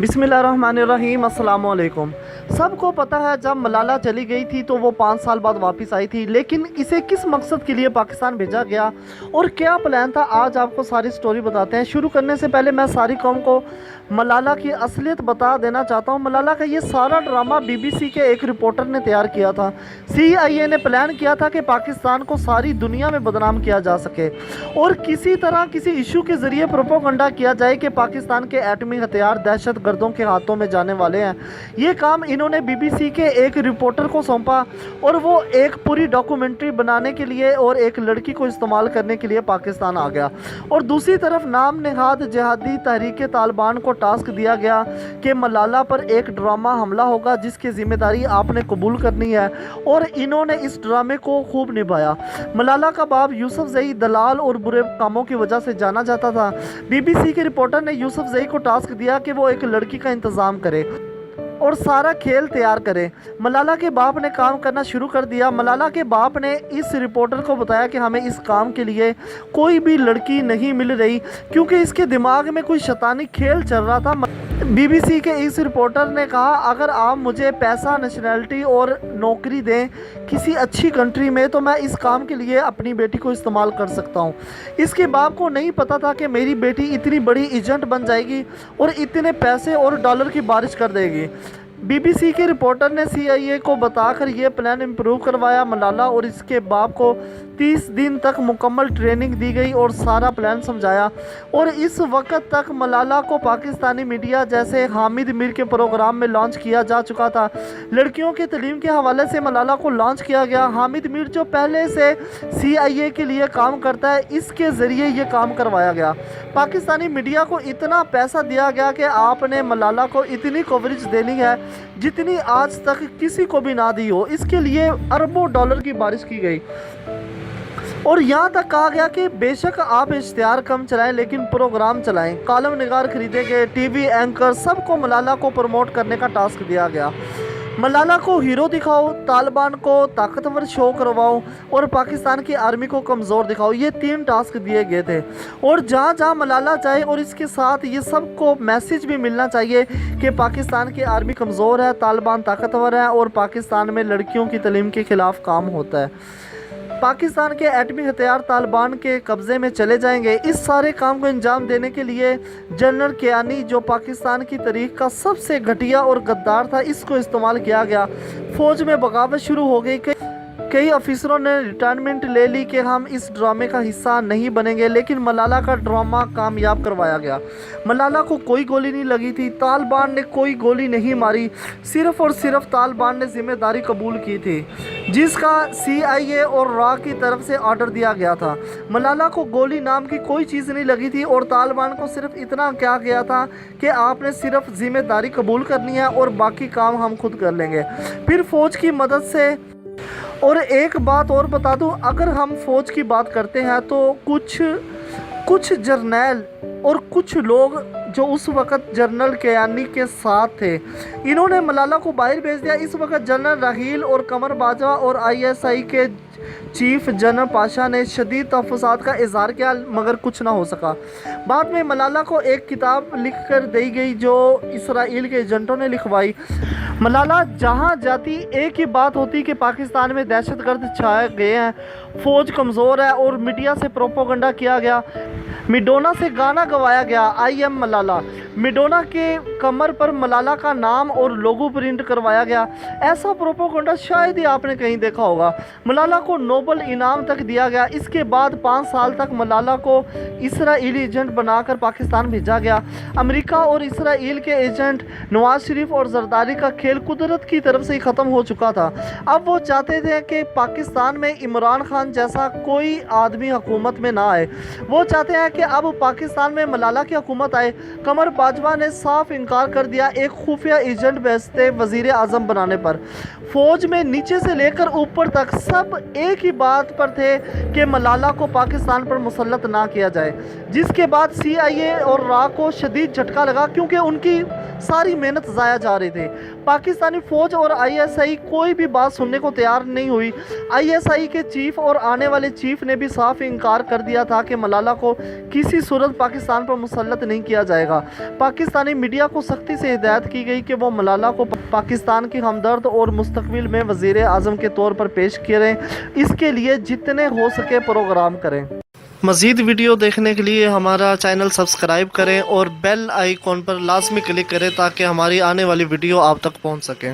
बिस्मिल्लाहिर्रहमानिर्रहीम। अस्सलाम वालेकुम। सबको पता है जब मलाला चली गई थी तो वो 5 साल बाद वापस आई थी, लेकिन इसे किस मकसद के लिए पाकिस्तान भेजा गया और क्या प्लान था, आज आपको सारी स्टोरी बताते हैं। शुरू करने से पहले मैं सारी कौम को मलाला की असलियत बता देना चाहता हूँ। मलाला का ये सारा ड्रामा BBC के एक रिपोर्टर ने तैयार किया था। CIA ने प्लान किया था कि पाकिस्तान को सारी दुनिया में बदनाम किया जा सके और किसी तरह किसी इशू के ज़रिए प्रोपोगंडा किया जाए कि पाकिस्तान के एटमी हथियार दहशत गर्दों के हाथों में जाने वाले हैं। ये काम इन्होंने BBC के एक रिपोर्टर को सौंपा और वो एक पूरी डॉक्यूमेंट्री बनाने के लिए और एक लड़की को इस्तेमाल करने के लिए पाकिस्तान आ गया। और दूसरी तरफ नाम नेहाद जिहादी तहरीक तालिबान को टास्क दिया गया कि मलाला पर एक ड्रामा हमला होगा जिसकी जिम्मेदारी आपने कबूल करनी है, और इन्होंने इस ड्रामे को खूब निभाया। मलाला का बाप यूसुफजई दलाल और बुरे कामों की वजह से जाना जाता था। BBC के रिपोर्टर ने यूसुफजई को टास्क दिया कि वो एक लड़की का इंतज़ाम करे और सारा खेल तैयार करे। मलाला के बाप ने काम करना शुरू कर दिया। मलाला के बाप ने इस रिपोर्टर को बताया कि हमें इस काम के लिए कोई भी लड़की नहीं मिल रही क्योंकि इसके दिमाग में कोई शैतानी खेल चल रहा था। BBC के इस रिपोर्टर ने कहा, अगर आप मुझे पैसा, नेशनैलिटी और नौकरी दें किसी अच्छी कंट्री में तो मैं इस काम के लिए अपनी बेटी को इस्तेमाल कर सकता हूं। इसके बाप को नहीं पता था कि मेरी बेटी इतनी बड़ी एजेंट बन जाएगी और इतने पैसे और डॉलर की बारिश कर देगी। BBC के रिपोर्टर ने CIA को बताकर यह प्लान इम्प्रूव करवाया। मलाला और इसके बाप को 30 दिन तक मुकम्मल ट्रेनिंग दी गई और सारा प्लान समझाया। और इस वक्त तक मलाला को पाकिस्तानी मीडिया जैसे हामिद मीर के प्रोग्राम में लॉन्च किया जा चुका था। लड़कियों की तालीम के हवाले से मलाला को लॉन्च किया गया। हामिद मीर जो पहले से CIA के लिए काम करता है, इसके ज़रिए ये काम करवाया गया। पाकिस्तानी मीडिया को इतना पैसा दिया गया कि आपने मलाला को इतनी कवरेज देनी है जितनी आज तक किसी को भी ना दी हो। इसके लिए अरबों डॉलर की बारिश की गई और यहाँ तक कहा गया कि बेशक आप इश्तिहार कम चलाएं लेकिन प्रोग्राम चलाएं। कॉलम निगार खरीदे गए, TV एंकर, सबको मलाला को प्रमोट करने का टास्क दिया गया। मलाला को हीरो दिखाओ, तालिबान को ताकतवर शो करवाओ और पाकिस्तान की आर्मी को कमज़ोर दिखाओ, ये 3 टास्क दिए गए थे। और जहाँ जहाँ मलाला जाए और इसके साथ ये सबको मैसेज भी मिलना चाहिए कि पाकिस्तान की आर्मी कमज़ोर है, तालिबान ताकतवर है और पाकिस्तान में लड़कियों की तालीम के ख़िलाफ़ काम होता है। पाकिस्तान के एटमी हथियार तालिबान के कब्ज़े में चले जाएंगे। इस सारे काम को अंजाम देने के लिए जनरल कियानी, जो पाकिस्तान की तारीख का सबसे घटिया और गद्दार था, इसको इस्तेमाल किया गया। फ़ौज में बगावत शुरू हो गई। कई अफसरों ने रिटायरमेंट ले ली कि हम इस ड्रामे का हिस्सा नहीं बनेंगे, लेकिन मलाला का ड्रामा कामयाब करवाया गया। मलाला को कोई गोली नहीं लगी थी, तालिबान ने कोई गोली नहीं मारी, सिर्फ़ और सिर्फ तालिबान ने जिम्मेदारी कबूल की थी जिसका CIA और RA की तरफ से ऑर्डर दिया गया था। मलाला को गोली नाम की कोई चीज़ नहीं लगी थी और तालिबान को सिर्फ इतना कहा गया था कि आपने सिर्फ जिम्मेदारी कबूल करनी है और बाकी काम हम खुद कर लेंगे। फिर फ़ौज की मदद से। और एक बात और बता दूं, अगर हम फ़ौज की बात करते हैं तो कुछ जर्नैल और कुछ लोग जो उस वक़्त जनरल कियानी के साथ थे, इन्होंने मलाला को बाहर भेज दिया। इस वक्त जनरल राहील और कमर बाजवा और ISI के चीफ जनरल पाशा ने शदीद तहफ़्फ़ुज़ात का इज़हार किया, मगर कुछ ना हो सका। बाद में मलाला को एक किताब लिख कर दी गई जो इसराइल के एजेंटों ने लिखवाई। मलाला जहाँ जाती एक ही बात होती कि पाकिस्तान में दहशतगर्द छाए गए हैं, फ़ौज कमज़ोर है, और मीडिया से प्रोपोगंडा किया गया। मिडोना से गाना गवाया गया, I am मलाला। मिडोना के कमर पर मलाला का नाम और लोगो प्रिंट करवाया गया। ऐसा प्रोपोगंडा शायद ही आपने कहीं देखा होगा। मलाला को नोबल इनाम तक दिया गया। इसके बाद 5 साल तक मलाला को इसराइली एजेंट बनाकर पाकिस्तान भेजा गया। अमेरिका और इसराइल के एजेंट नवाज शरीफ और जरदारी का खेल कुदरत की तरफ से ही ख़त्म हो चुका था। अब वो चाहते थे कि पाकिस्तान में इमरान खान जैसा कोई आदमी हुकूमत में ना आए। वो चाहते हैं कि अब पाकिस्तान में मलाला की हुकूमत आए। कमर बाजवा ने साफ इनकार कर दिया एक खुफिया एजेंट भेजते वज़ीर आज़म बनाने पर। फ़ौज में नीचे से लेकर ऊपर तक सब एक ही बात पर थे कि मलाला को पाकिस्तान पर मुसल्लत ना किया जाए, जिसके बाद CIA और RA को शदीद झटका लगा क्योंकि उनकी सारी मेहनत ज़ाया जा रही थी। पाकिस्तानी फ़ौज और ISI कोई भी बात सुनने को तैयार नहीं हुई। ISI के चीफ और आने वाले चीफ ने भी साफ इनकार कर दिया था कि मलाला को किसी सूरत पाकिस्तान पर मुसल्लत नहीं किया जाएगा। पाकिस्तानी मीडिया को सख्ती से हिदायत की गई कि वो मलाला को पाकिस्तान की हमदर्द और मुस्तकबिल में वज़ीर आज़म के तौर पर पेश करें। इसके लिए जितने हो सके प्रोग्राम करें। मज़ीद वीडियो देखने के लिए हमारा चैनल सब्सक्राइब करें और बेल आइकॉन पर लाजमी क्लिक करें ताकि हमारी आने वाली वीडियो आप तक पहुंच सके।